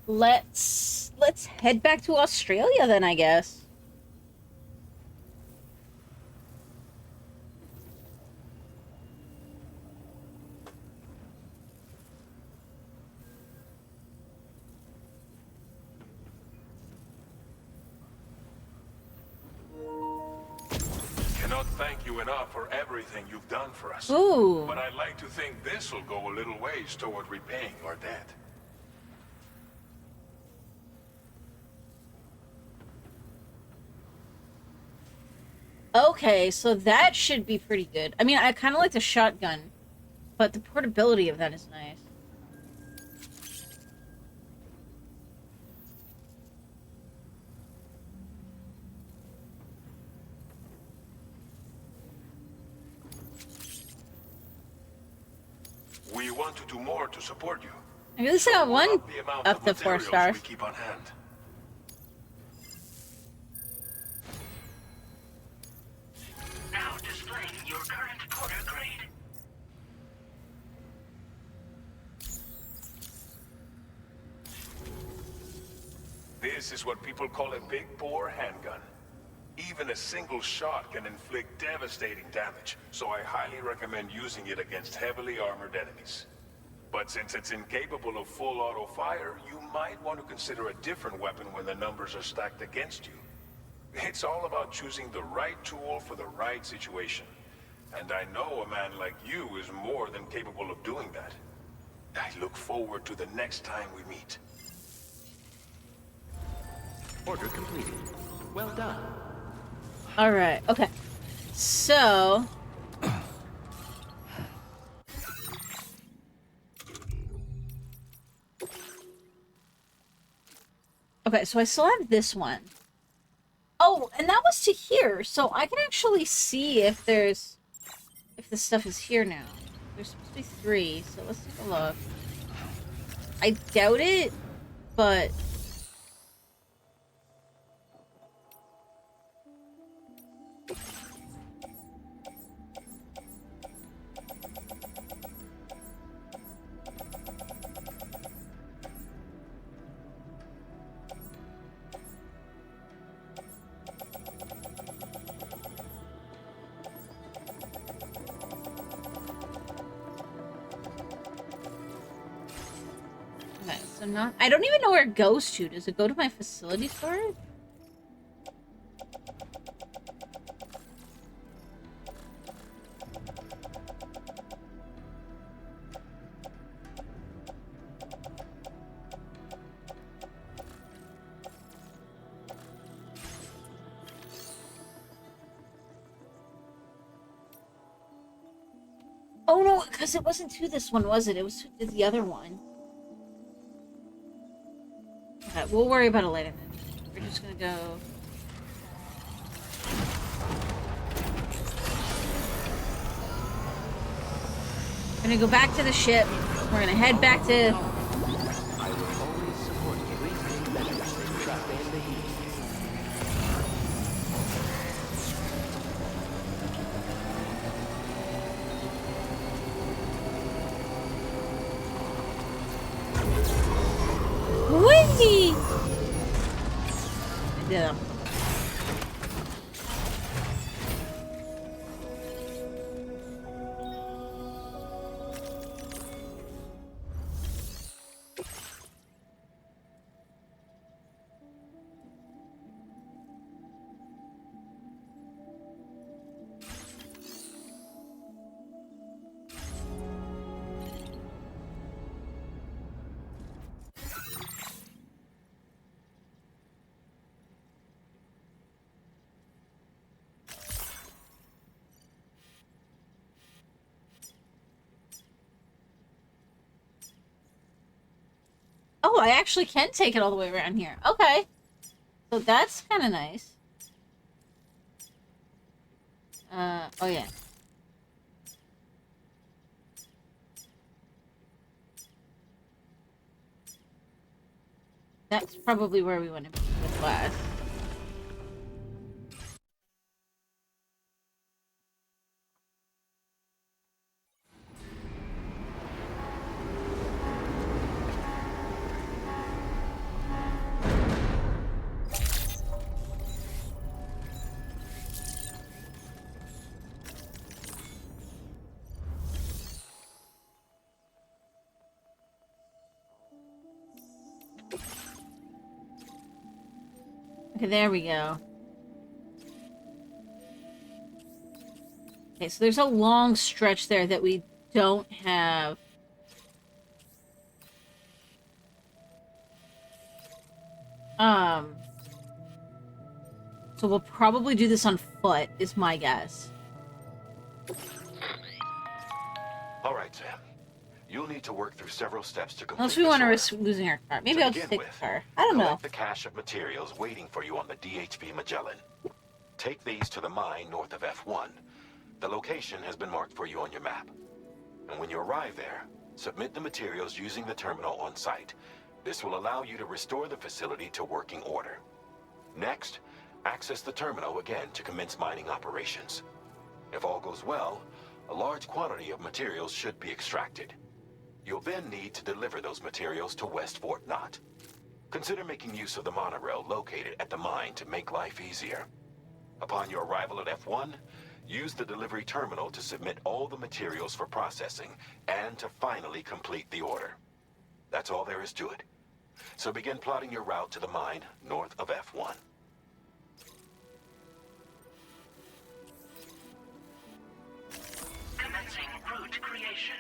Let's head back to Australia then, I guess. Cannot thank you enough for everything you've done for us. Ooh. But I'd like to think this'll go a little ways toward repaying your debt. Okay, so that should be pretty good. I mean, I kind of like the shotgun, but the portability of that is nice. We want to do more to support you. I at least got one Up the amount up of to 4 materials stars. we keep on hand. Now displaying your current porter grade. This is what people call a big bore handgun. Even a single shot can inflict devastating damage, so I highly recommend using it against heavily armored enemies. But since it's incapable of full auto fire, you might want to consider a different weapon when the numbers are stacked against you. It's all about choosing the right tool for the right situation. And I know a man like you is more than capable of doing that. I look forward to the next time we meet. Order completed. Well done. Alright, okay. So... Okay, so I still have this one. Oh, and that was to here, so I can actually see if there's... if the stuff is here now. There's supposed to be 3, so let's take a look. I doubt it, but... Okay, so not... I don't even know where it goes to. Does it go to my facility storage? Oh no, because it wasn't to this one, was it? It was to the other one. Okay, we'll worry about it later then. We're just gonna go... We're gonna go back to the ship. We're gonna head back to... I will always support you. Please take measures to trap in the heat. Whee! I did them. Oh, I actually can take it all the way around here. Okay. So that's kind of nice. Oh yeah. That's probably where we want to be with last. Okay, there we go. Okay, so there's a long stretch there that we don't have. So we'll probably do this on foot, is my guess. All right, Sam. You'll need to work through several steps to complete Unless we this want to order. risk losing our car. Maybe To I'll just begin take the with, car. I don't know. collect the cache of materials waiting for you on the DHV Magellan. Take these to the mine north of F1. The location has been marked for you on your map. And when you arrive there, submit the materials using the terminal on site. This will allow you to restore the facility to working order. Next, access the terminal again to commence mining operations. If all goes well, a large quantity of materials should be extracted. You'll then need to deliver those materials to West Fort Knott. Consider making use of the monorail located at the mine to make life easier. Upon your arrival at F1, use the delivery terminal to submit all the materials for processing and to finally complete the order. That's all there is to it. So begin plotting your route to the mine north of F1. Commencing route creation.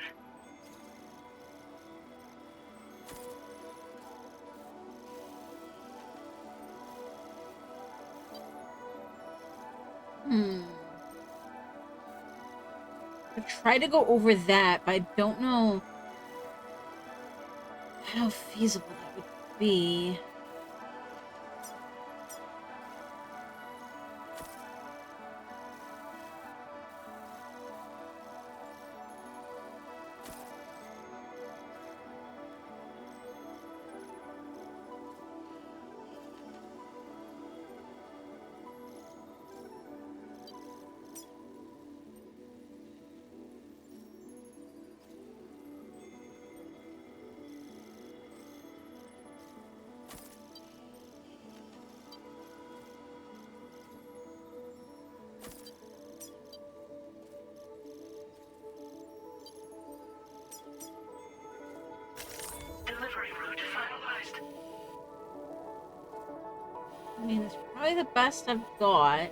I try to go over that, but I don't know how feasible that would be. Delivery route finalized. I mean, it's probably the best I've got.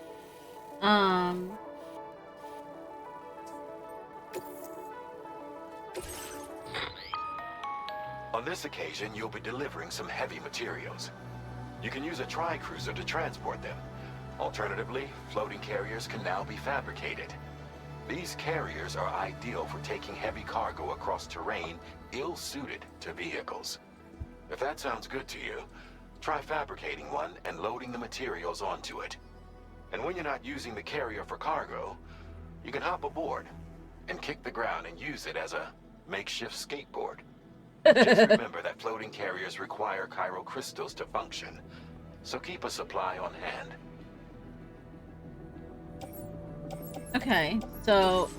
On this occasion, you'll be delivering some heavy materials. You can use a tri-cruiser to transport them. Alternatively, floating carriers can now be fabricated. These carriers are ideal for taking heavy cargo across terrain ill-suited to vehicles. If that sounds good to you, try fabricating one and loading the materials onto it. And when you're not using the carrier for cargo, you can hop aboard and kick the ground and use it as a makeshift skateboard. Just remember that floating carriers require chiral crystals to function, so keep a supply on hand. Okay, so...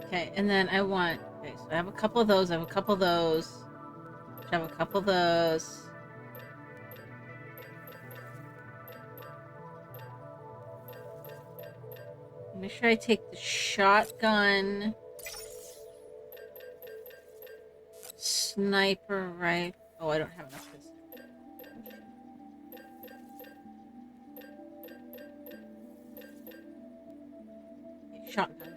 Okay, and then I want... Okay, so I have a couple of those, I have a couple of those. I have a couple of those. Make sure I take the shotgun, sniper rifle. Oh, I don't have enough of this. Okay, shotgun then.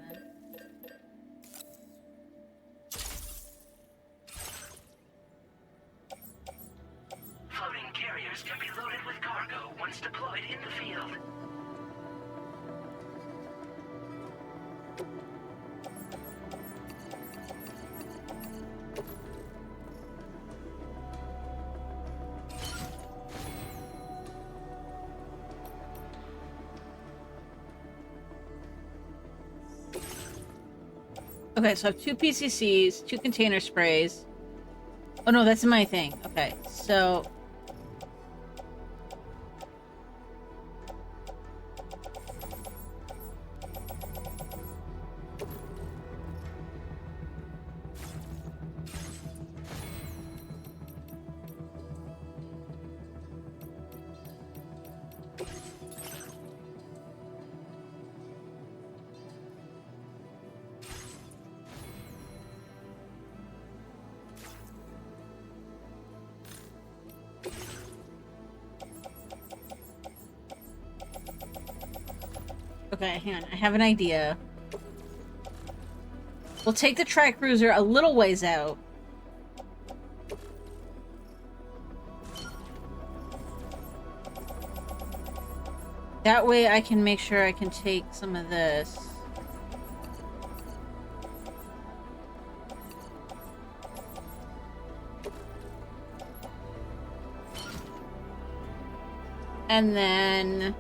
Floating carriers can be loaded with cargo once deployed in the field. Okay, so I have 2 PCCs, 2 container sprays. Oh no, that's my thing. Okay, so... Okay, hang on. I have an idea. We'll take the tri-cruiser a little ways out. That way I can make sure I can take some of this. And then...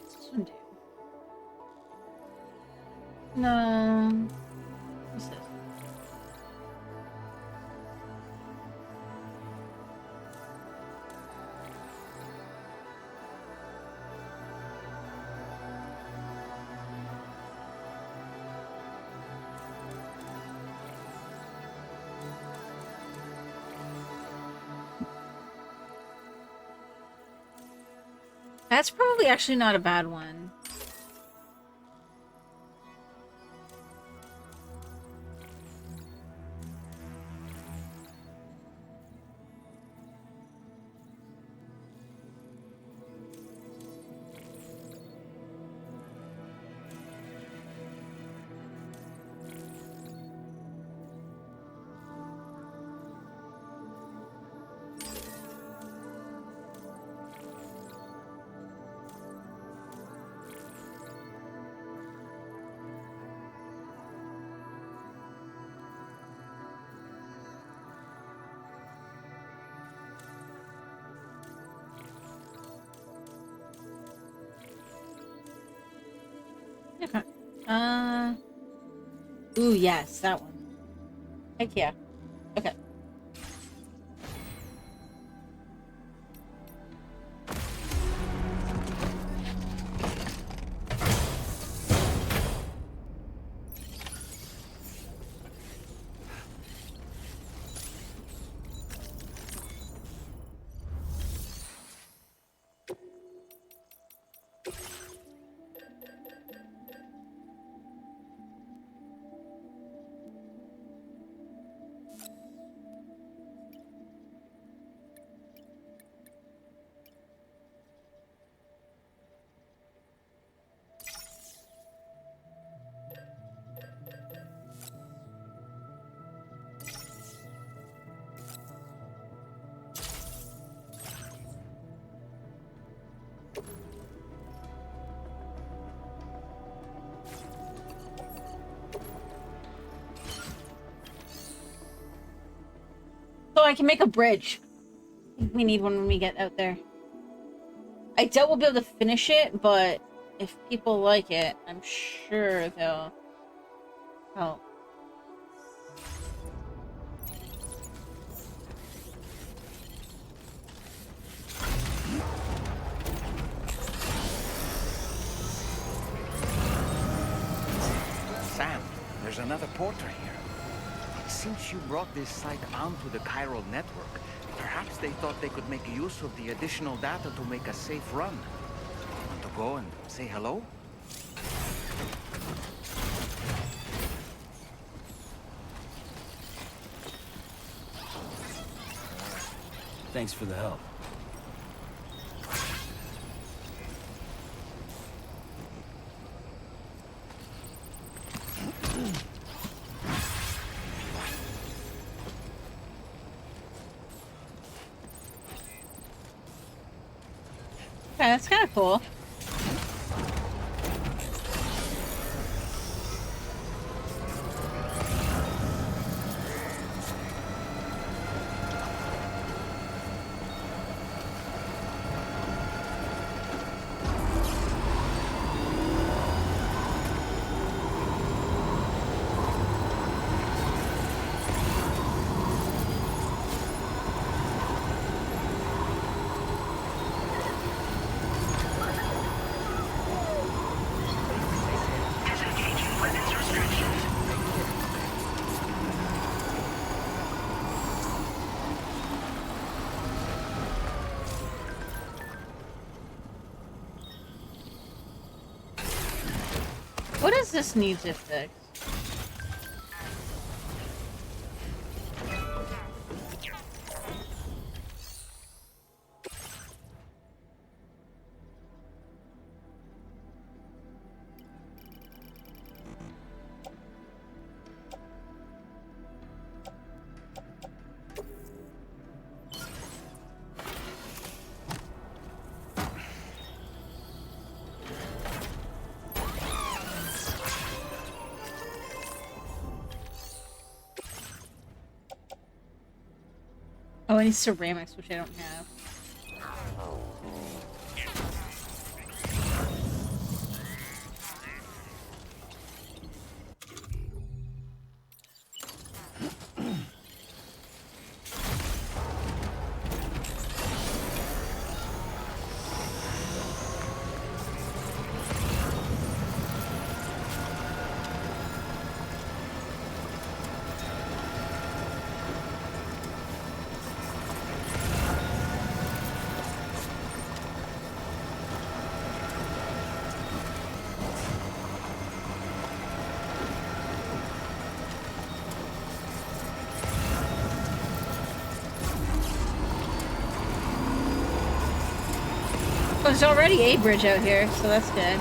what's this one do? No. What's this? That's probably actually not a bad one. Okay. Ooh, yes, that one. Heck yeah. Okay. So I can make a bridge. We need one when we get out there. I doubt we'll be able to finish it, but if people like it, I'm sure they'll help. Sam, there's another porter here. Since you brought this site onto the chiral network, perhaps they thought they could make use of the additional data to make a safe run. Want to go and say hello? Thanks for the help. Okay, that's kind of cool. this needs it fixed. Oh, I need ceramics, which I don't have. Oh, there's already a bridge out here, so that's good.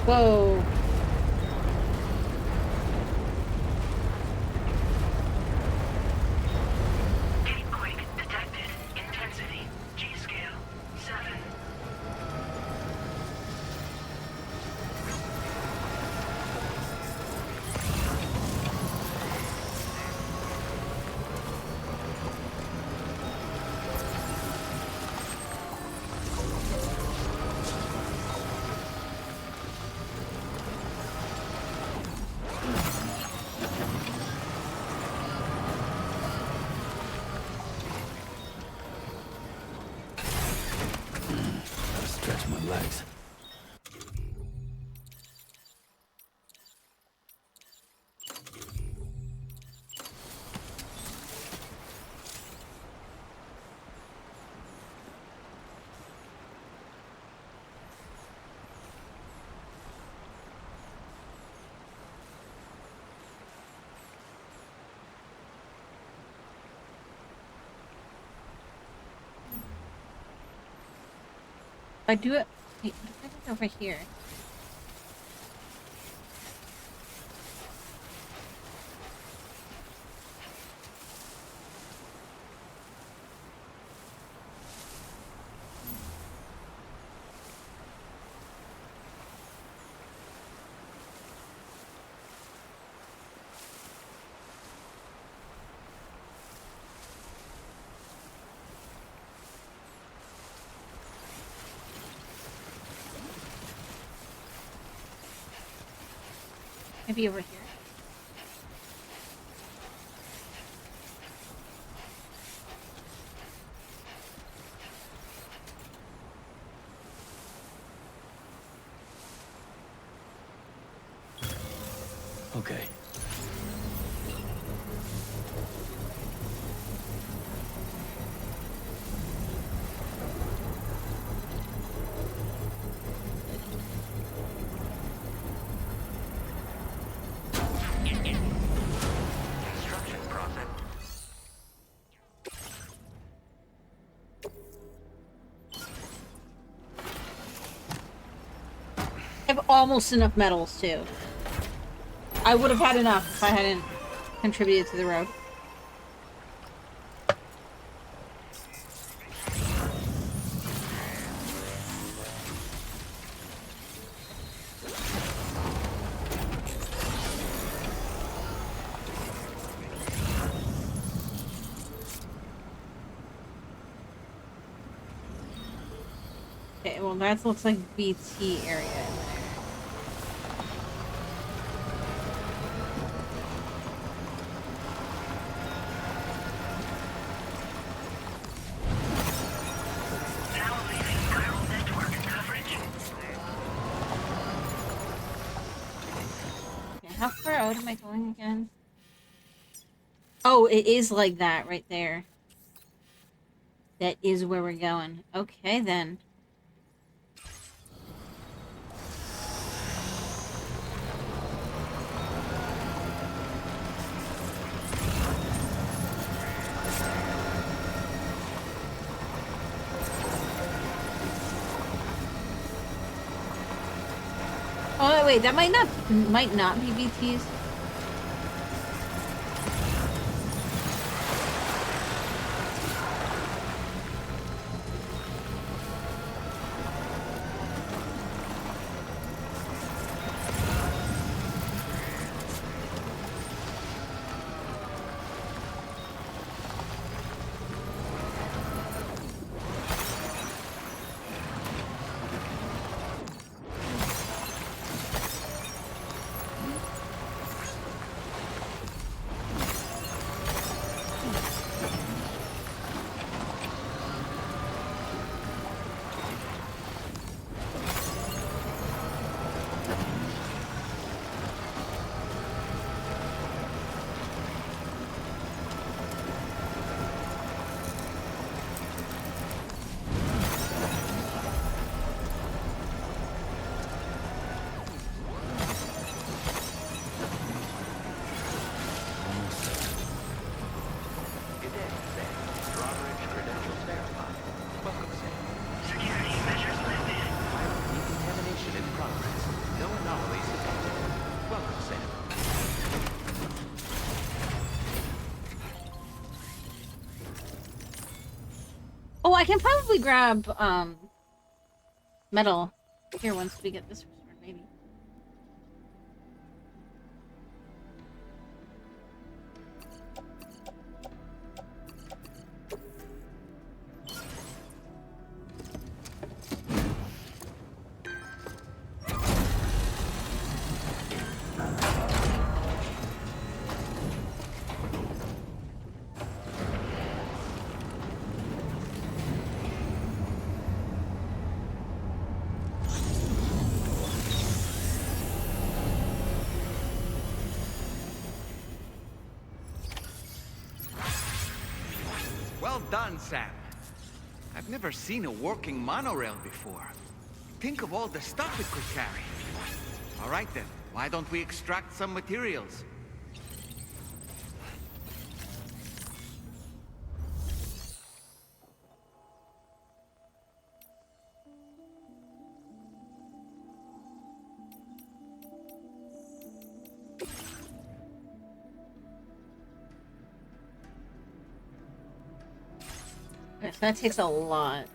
Whoa. Gatequake detected. Intensity. G-scale. 7. Stretch my legs. If I do it. Wait, what if I do it over here? Maybe over here. Okay. Construction process. I have almost enough metals, too. I would have had enough if I hadn't contributed to the road. Okay, well that looks like BT area in there. Now leaving chiral network coverage. Okay, how far out am I going again? Oh, it is like that right there. That is where we're going. Okay, then. Oh, wait, that might not be BTs. Good day, Sam. Drawbridge credentials verified. Welcome, Sam. Security measures lifted. Pilot decontamination in progress. No anomalies detected. Welcome, Sam. Oh, I can probably grab, metal here once we get this restored, maybe. Well done, Sam. I've never seen a working monorail before. Think of all the stuff it could carry. All right then, why don't we extract some materials? Yes, that takes a lot.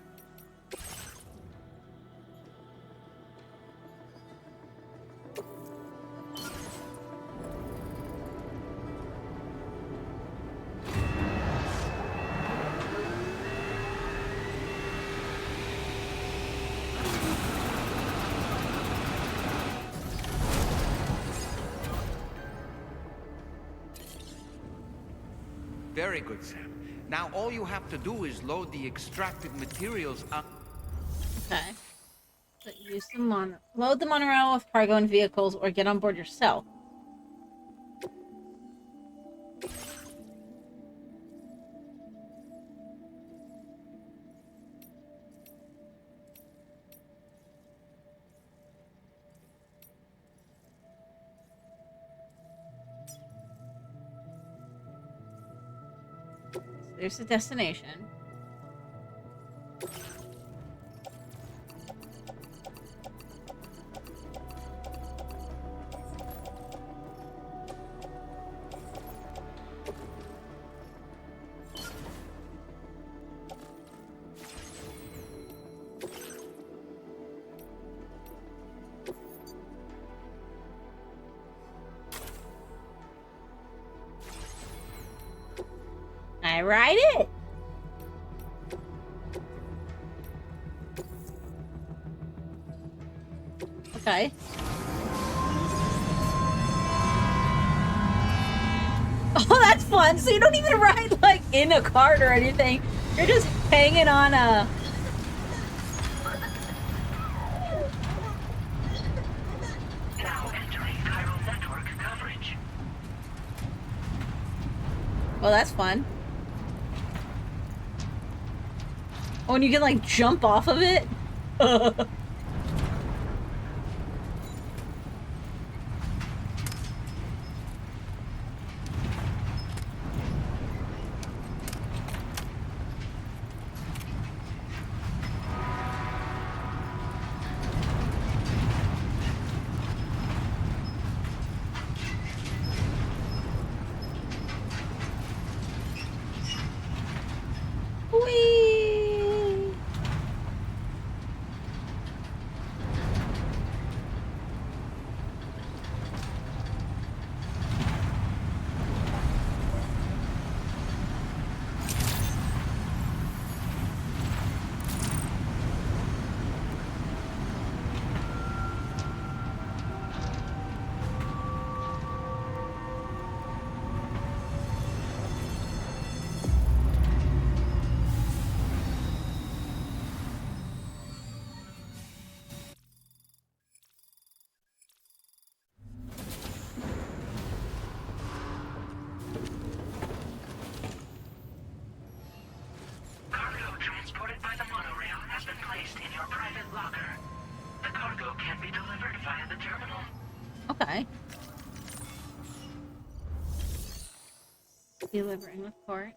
Very good, Sam. Now all you have to do is load the extracted materials up. Okay. So load the monorail with cargo and vehicles, or get on board yourself. So there's the destination. I ride it. Okay. Oh, that's fun. So you don't even ride, like, in a cart or anything. You're just hanging on a... Now entering chiral network coverage. Well, that's fun. Oh, and you can, like, jump off of it? Whee! Cargo transported by the monorail has been placed in your private locker. The cargo can be delivered via the terminal. Okay. Delivering the cart.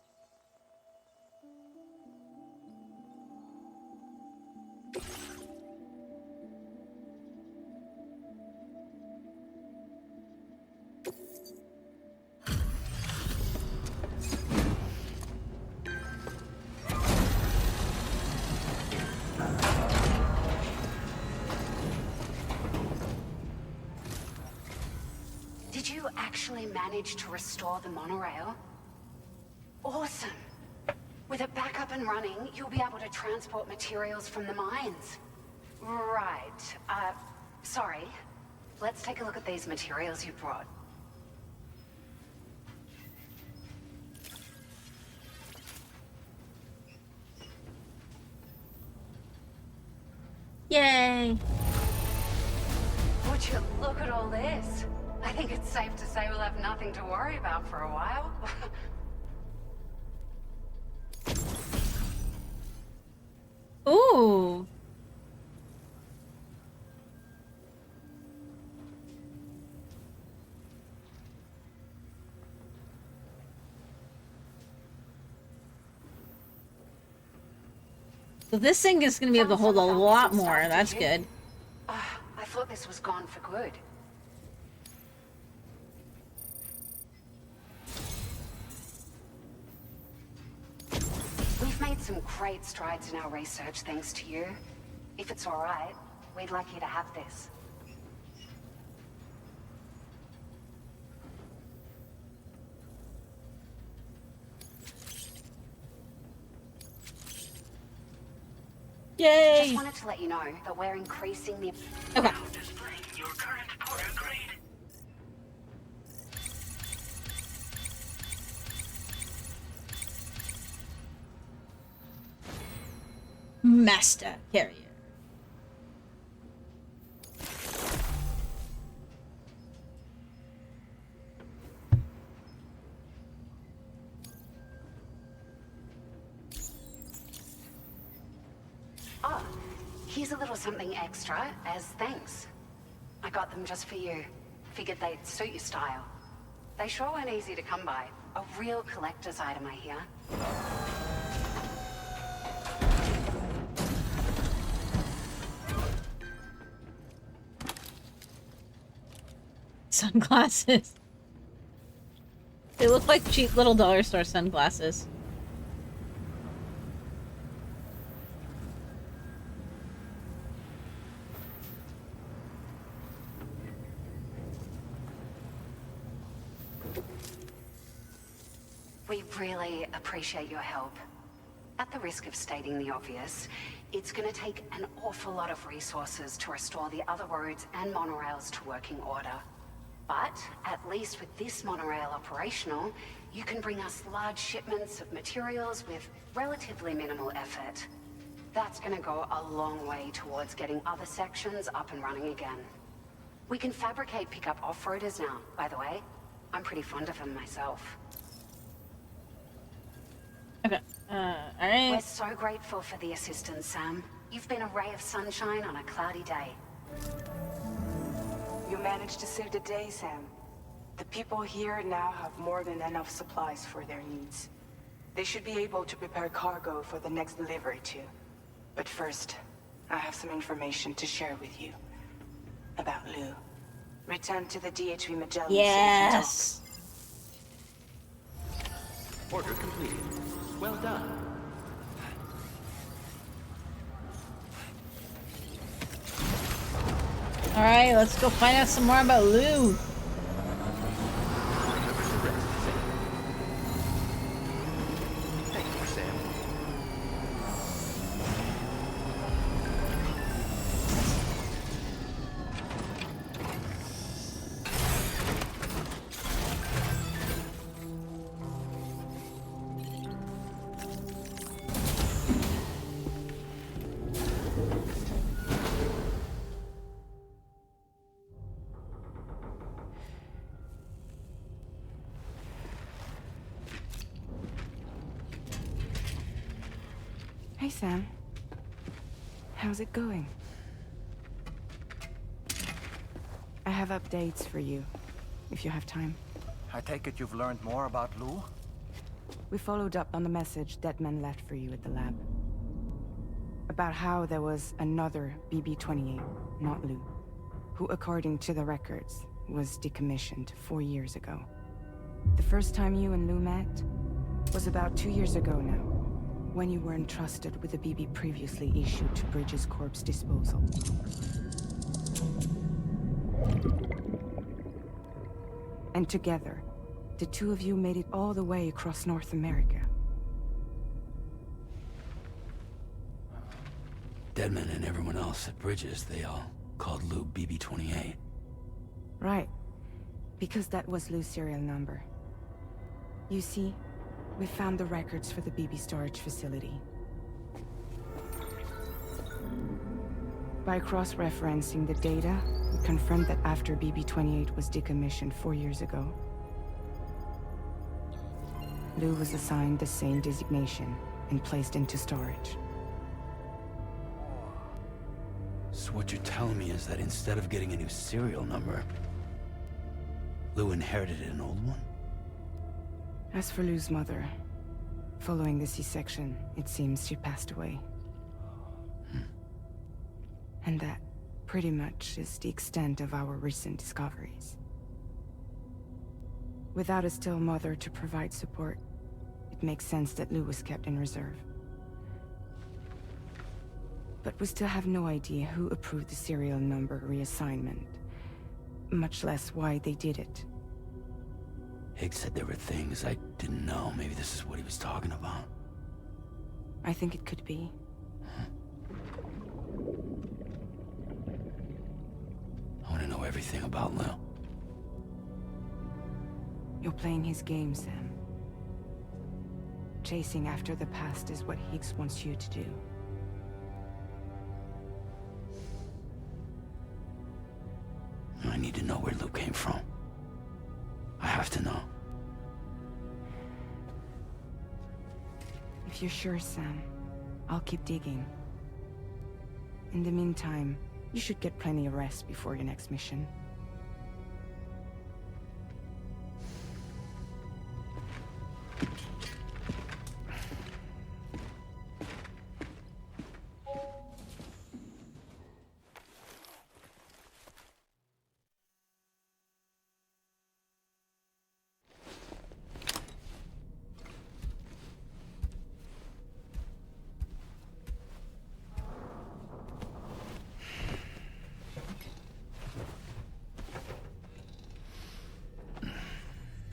Did you actually manage to restore the monorail? Awesome! With it back up and running, you'll be able to transport materials from the mines. Right. Sorry. Let's take a look at these materials you brought. Yay! Would you look at all this? I think it's safe to say we'll have nothing to worry about for a while. Ooh! So this thing is going to be able to hold a lot more. That's good. I thought this was gone for good. We've made some great strides in our research thanks to you. If it's all right, we'd like you to have this. Yay! Just wanted to let you know that we're increasing the... Okay. Now displaying your current porter grade. Master carrier. Oh, here's a little something extra as thanks. I got them just for you. Figured they'd suit your style. They sure weren't easy to come by. A real collector's item, I hear. Sunglasses. They look like cheap little dollar store sunglasses. We really appreciate your help. at the risk of stating the obvious, it's going to take an awful lot of resources to restore the other roads and monorails to working order. But at least with this monorail operational, you can bring us large shipments of materials with relatively minimal effort. That's going to go a long way towards getting other sections up and running again. We can fabricate pickup off-roaders now, by the way. I'm pretty fond of them myself. Okay. We're Alright. so grateful for the assistance, Sam. You've been a ray of sunshine on a cloudy day. You managed to save the day, Sam. The people here now have more than enough supplies for their needs. They should be able to prepare cargo for the next delivery too. But first, I have some information to share with you. About Lou. Return to the DHV Magellan Yes. so we can talk. Order completed. Well done. Alright, let's go find out some more about Lou. Thank you, Sam. Hey, Sam. How's it going? I have updates for you, if you have time. I take it you've learned more about Lou? We followed up on the message Deadman left for you at the lab. About how there was another BB-28, not Lou, who, according to the records, was decommissioned 4 years ago. The first time you and Lou met was about 2 years ago now, when you were entrusted with the BB previously issued to Bridges Corp's disposal. And together, the two of you made it all the way across North America. Deadman and everyone else at Bridges, they all called Lou BB-28. Right. Because that was Lou's serial number. You see, we found the records for the BB storage facility. By cross-referencing the data, we confirmed that after BB-28 was decommissioned 4 years ago, Lou was assigned the same designation and placed into storage. So what you're telling me is that instead of getting a new serial number, Lou inherited an old one? As for Lou's mother, following the C-section, it seems she passed away. And that, pretty much, is the extent of our recent discoveries. Without a still mother to provide support, it makes sense that Lou was kept in reserve. But we still have no idea who approved the serial number reassignment, much less why they did it. Higgs said there were things I didn't know. Maybe this is what he was talking about. I think it could be. I want to know everything about Lou. You're playing his game, Sam. Chasing after the past is what Higgs wants you to do. I need to know where Lou came from. I have to know. If you're sure, Sam, I'll keep digging. In the meantime, you should get plenty of rest before your next mission.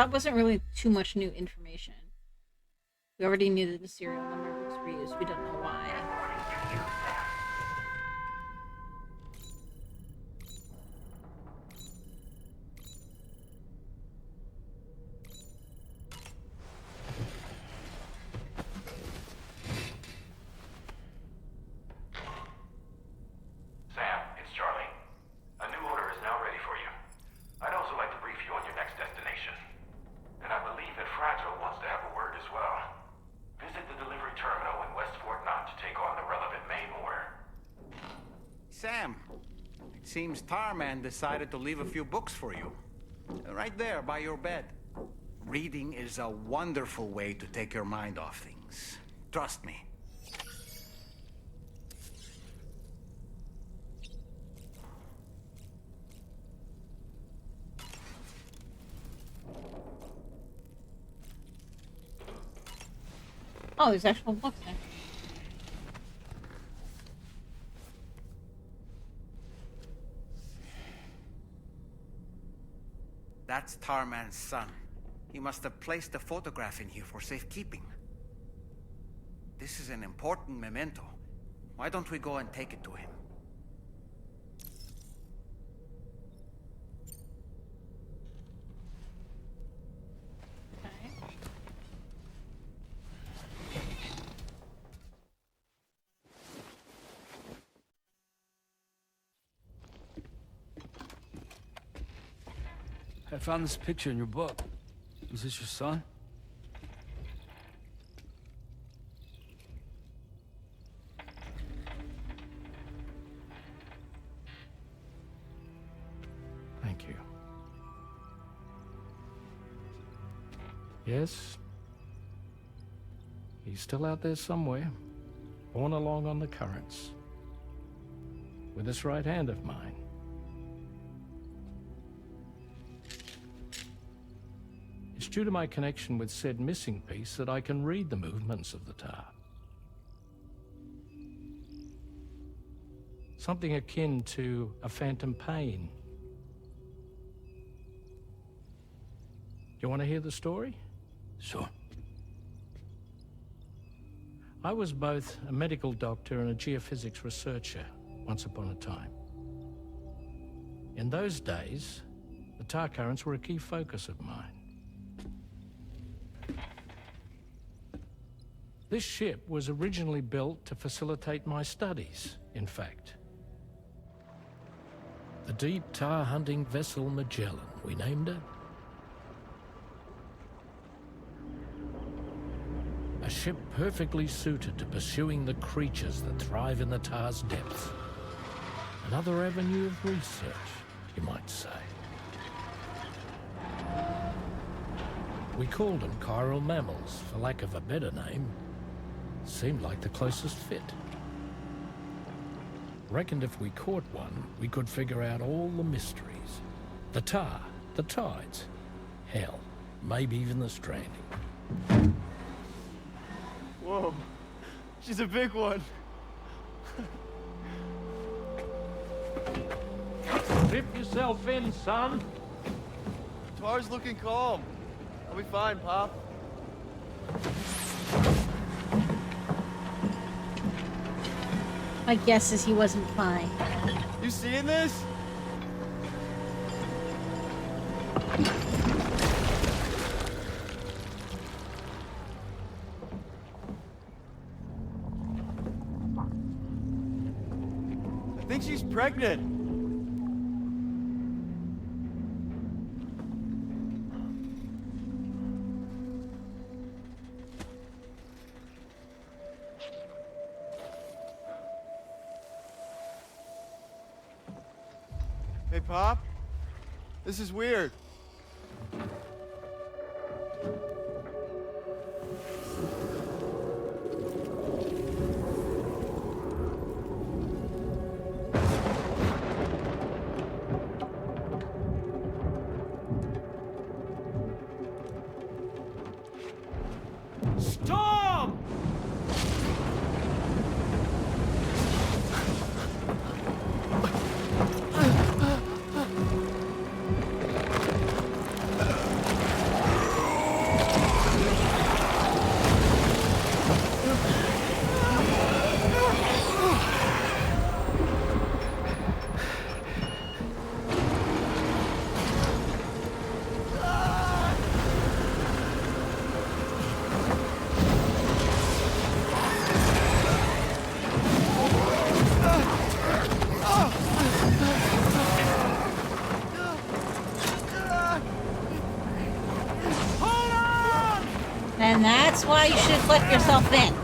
That wasn't really too much new information. We already knew that the serial number was reused. We don't know why. Reporting to you, Sam. Sam, it's Charlie. A new order is now ready for you. I'd also like to brief you on your next destination. And I believe that Fragile wants to have a word as well. Visit the delivery terminal in West Fort Knott to take on the relevant main order. Sam, it seems Tarman decided to leave a few books for you. Right there by your bed. Reading is a wonderful way to take your mind off things. Trust me. Oh, there's actual books there. That's Tarman's son. He must have placed a photograph in here for safekeeping. This is an important memento. Why don't we go and take it to him? Okay. I found this picture in your book. Is this your son? Thank you. Yes. He's still out there somewhere, borne along on the currents, with this right hand of mine. It's due to my connection with said missing piece that I can read the movements of the tar. Something akin to a phantom pain. You want to hear the story? Sure. I was both a medical doctor and a geophysics researcher once upon a time. In those days, the tar currents were a key focus of mine. This ship was originally built to facilitate my studies, in fact. The deep tar hunting vessel Magellan, we named her. A ship perfectly suited to pursuing the creatures that thrive in the tar's depths. Another avenue of research, you might say. We called them chiral mammals, for lack of a better name. Seemed like the closest fit. Reckoned if we caught one, we could figure out all the mysteries. The tar, the tides, hell, maybe even the stranding. Whoa, she's a big one. Strip yourself in, son. Tar's looking calm. I'll be fine, Pop. My guess is he wasn't fine. You seeing this? I think she's pregnant. Hey, Pop. This is weird. Stop! That's why you should let yourself in.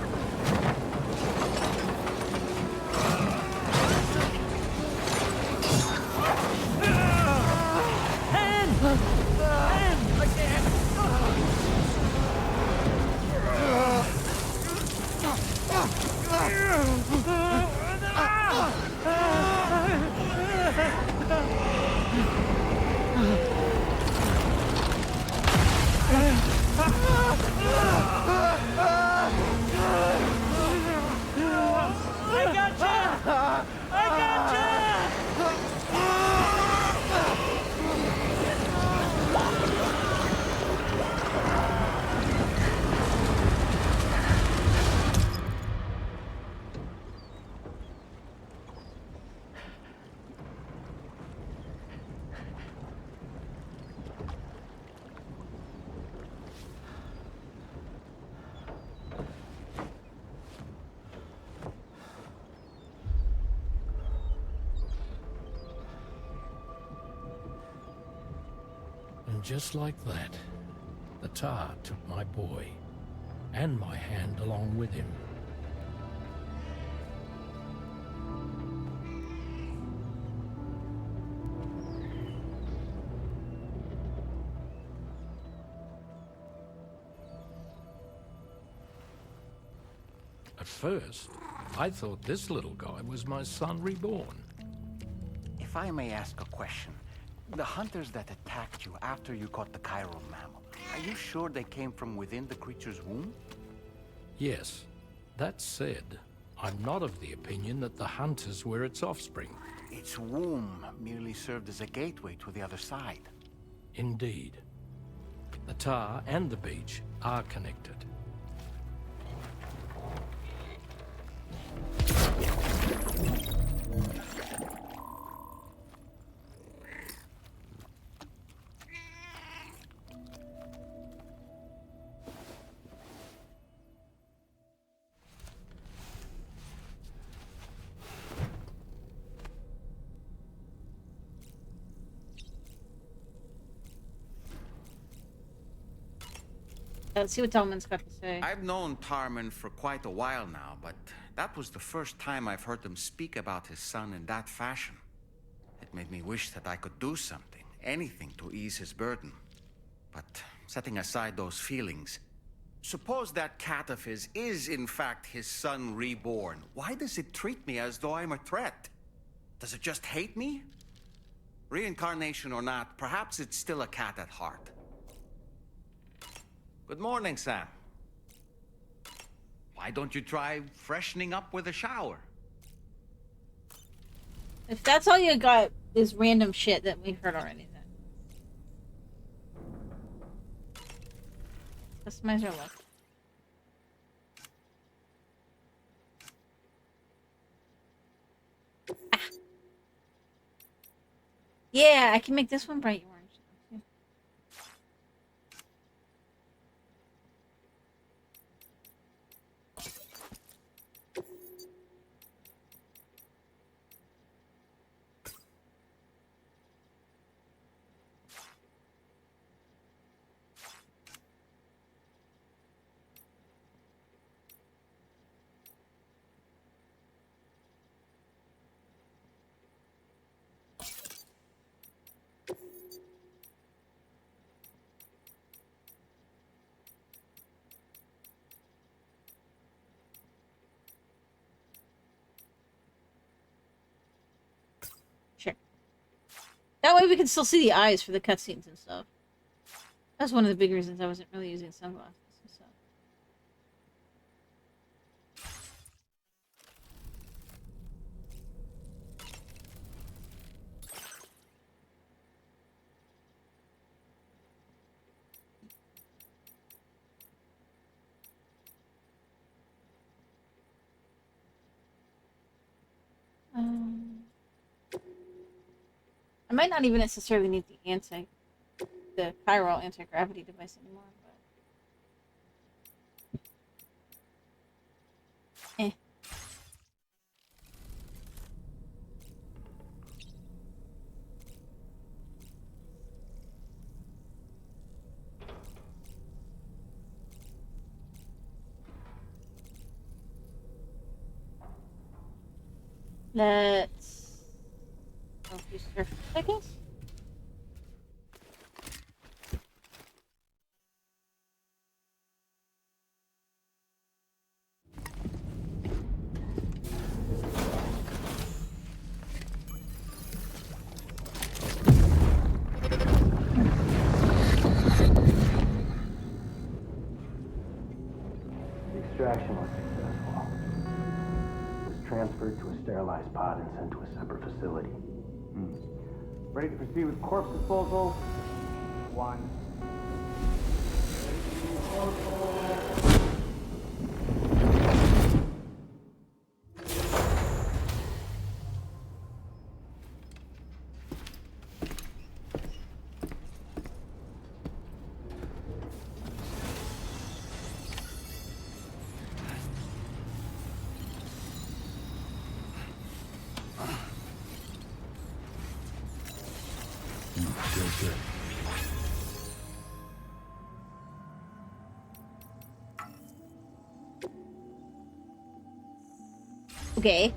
And just like that, the tar took my boy, and my hand along with him. At first, I thought this little guy was my son reborn. If I may ask a question, the hunters that attacked you after you caught the chiral mammal, are you sure they came from within the creature's womb? Yes. That said, I'm not of the opinion that the hunters were its offspring. Its womb merely served as a gateway to the other side. Indeed. The tar and the beach are connected. Let's see what Talman's got to say. I've known Tarman for quite a while now, but that was the first time I've heard him speak about his son in that fashion. It made me wish that I could do something, anything to ease his burden. But setting aside those feelings, suppose that cat of his is in fact his son reborn. Why does it treat me as though I'm a threat? Does it just hate me? Reincarnation or not, perhaps it's still a cat at heart. Good morning, Sam. Why don't you try freshening up with a shower? If that's all you got is random shit that we've heard already, then. Customize our look. Ah. Yeah, I can make this one bright orange. That way we can still see the eyes for the cutscenes and stuff. That's one of the big reasons I wasn't really using sunglasses and stuff. I might not even necessarily need the chiral anti-gravity device anymore, but Let's go through surface, I guess. The extraction was successful. It was transferred to a sterilized pod and sent to a separate facility. Ready to proceed with corpse disposal? One. Feels good. Okay.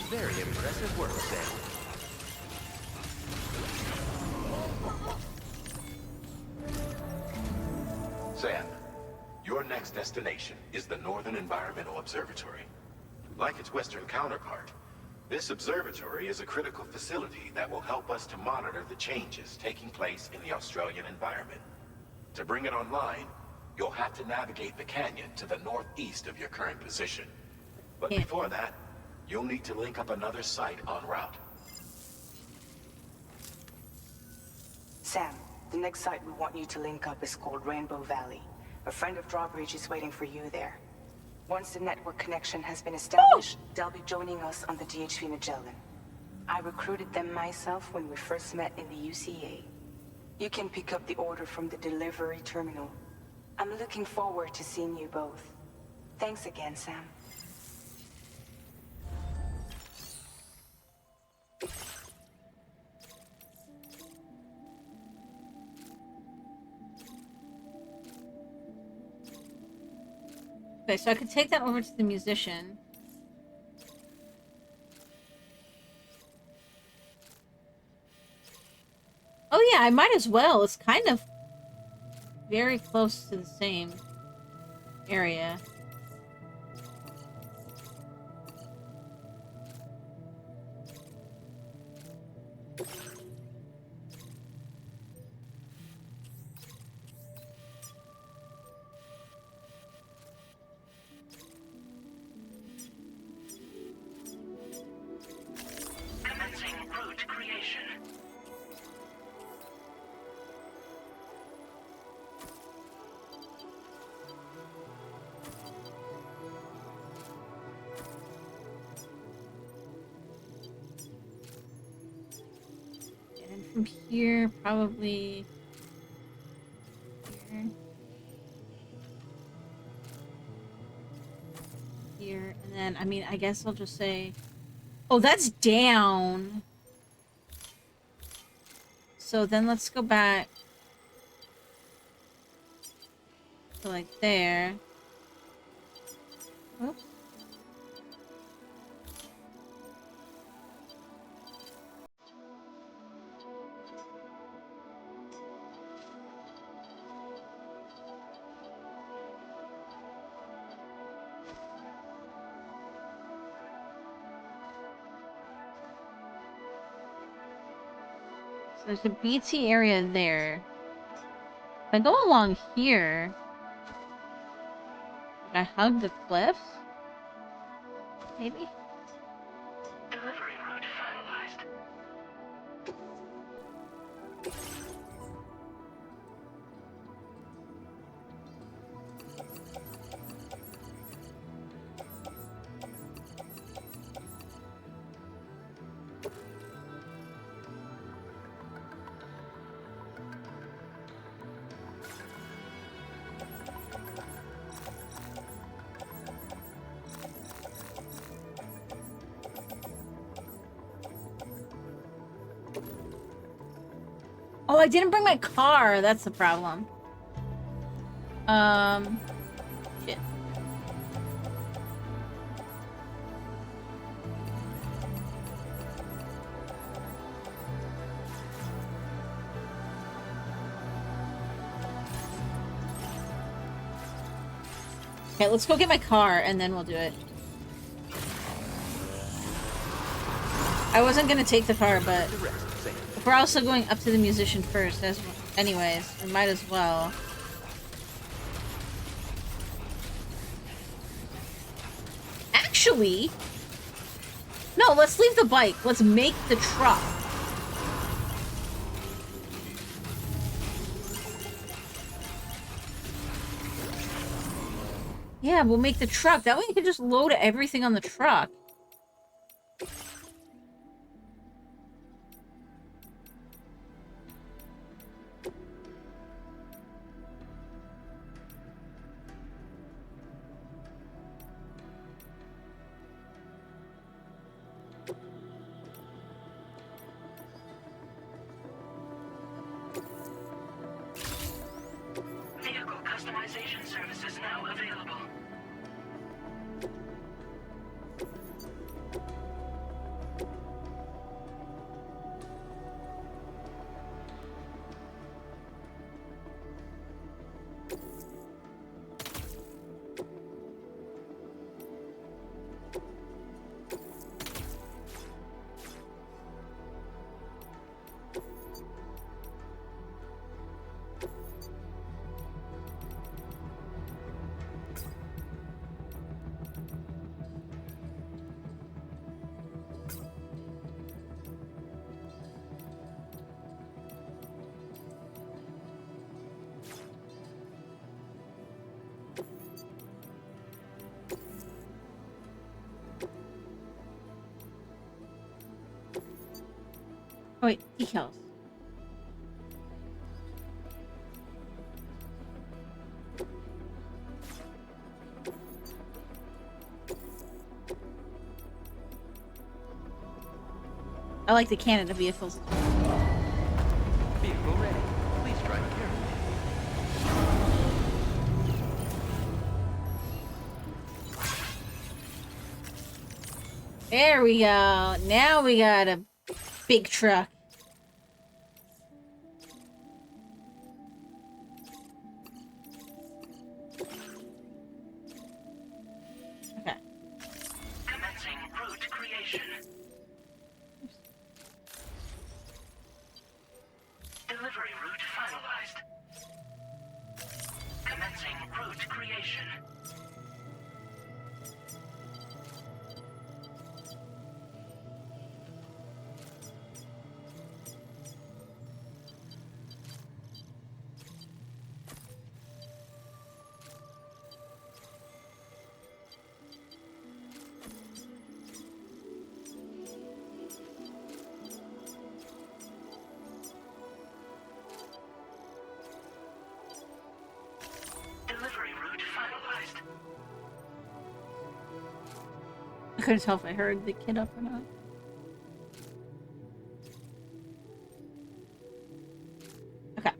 Very impressive work, Sam. Sam, your next destination is the Northern Environmental Observatory. Like its Western counterpart, this observatory is a critical facility that will help us to monitor the changes taking place in the Australian environment. To bring it online, you'll have to navigate the canyon to the northeast of your current position. But before that, you'll need to link up another site en route. Sam, the next site we want you to link up is called Rainbow Valley. A friend of Drawbridge is waiting for you there. Once the network connection has been established, they'll be joining us on the DHP Magellan. I recruited them myself when we first met in the UCA. You can pick up the order from the delivery terminal. I'm looking forward to seeing you both. Thanks again, Sam. Okay, so I could take that over to the musician. Oh yeah, I might as well. It's kind of very close to the same area. Commencing route creation. And from here, probably here. Here, and then, I mean, I guess I'll just say... Oh, that's down! So then let's go back to, like, there. Whoops. There's a BT area there. If I go along here, I hug the cliffs? Maybe? Delivery route finalized. Oh, I didn't bring my car. That's the problem. Shit. Okay, let's go get my car and then we'll do it. I wasn't gonna take the car, but if we're also going up to the musician first, anyways, we might as well. Actually, no, let's leave the bike. Let's make the truck. Yeah, we'll make the truck. That way you can just load everything on the truck. Vehicle customization services now available. Oh wait, decals. I like the Canada vehicles. Vehicle ready. Please drive carefully. There we go. Now we got a big truck. Okay. Commencing route creation. Delivery route finalized. Commencing route creation. Delivery route finalized. I couldn't tell if I heard the kid up or not. Okay.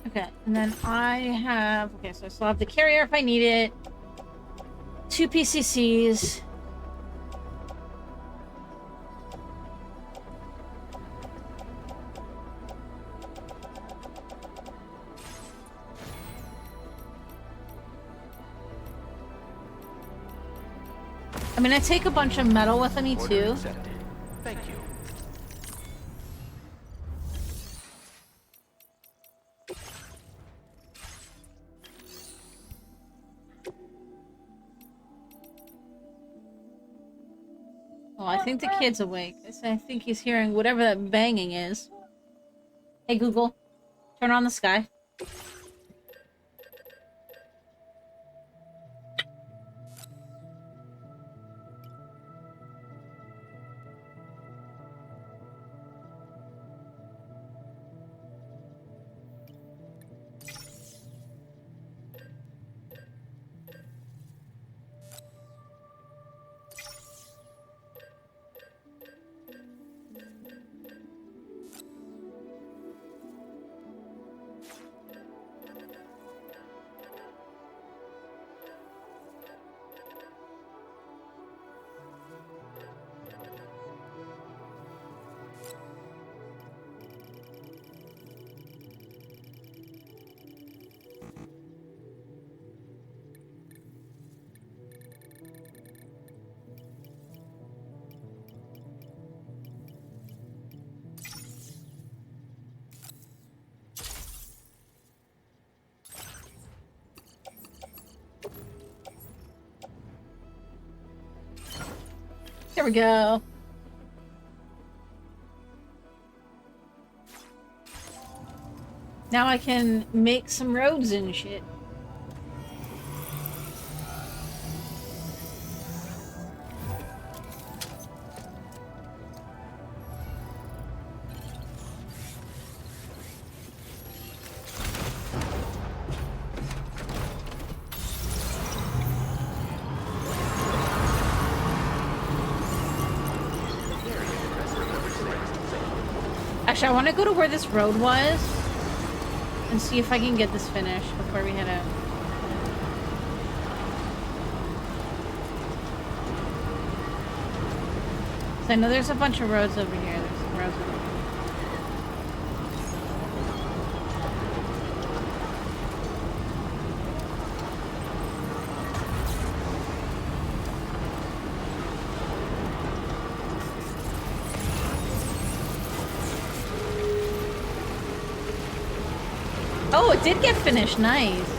Okay, and then I have... Okay, so I still have the carrier if I need it. 2 PCCs. I'm gonna take a bunch of metal with me Order too. accepted. Thank you. Oh, I think the kid's awake. I think he's hearing whatever that banging is. Hey Google, turn on the sky. There we go. Now I can make some roads and shit. Actually, I want to go to where this road was and see if I can get this finished before we head out. So I know there's a bunch of roads over here. There's some roads over here. Oh, it did get finished. Nice.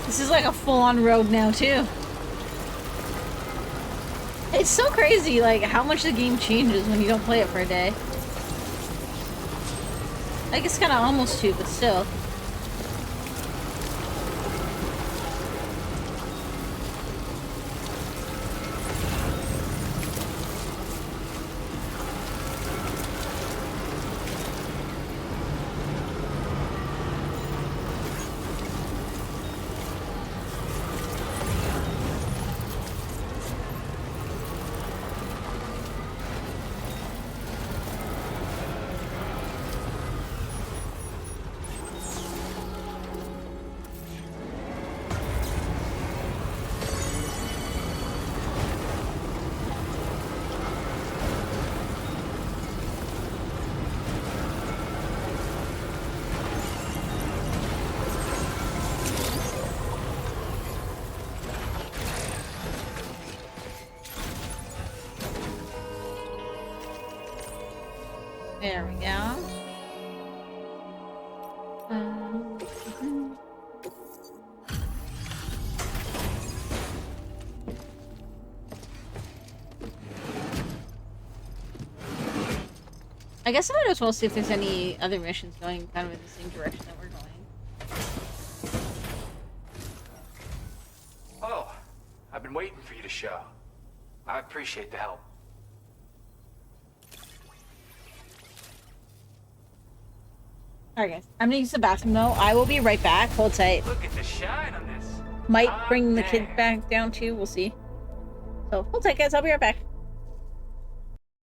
This is like a full-on road now, too. It's so crazy, like, how much the game changes when you don't play it for a day. I guess kind of almost two, but still. There we go. I guess I might as well see if there's any other missions going kind of in the same direction that we're going. Oh, I've been waiting for you to show. I appreciate the help. Alright guys, I'm gonna use the bathroom though. I will be right back. Hold tight. Look at the shine on this. Might bring the kid back down too. We'll see. So hold tight guys, I'll be right back.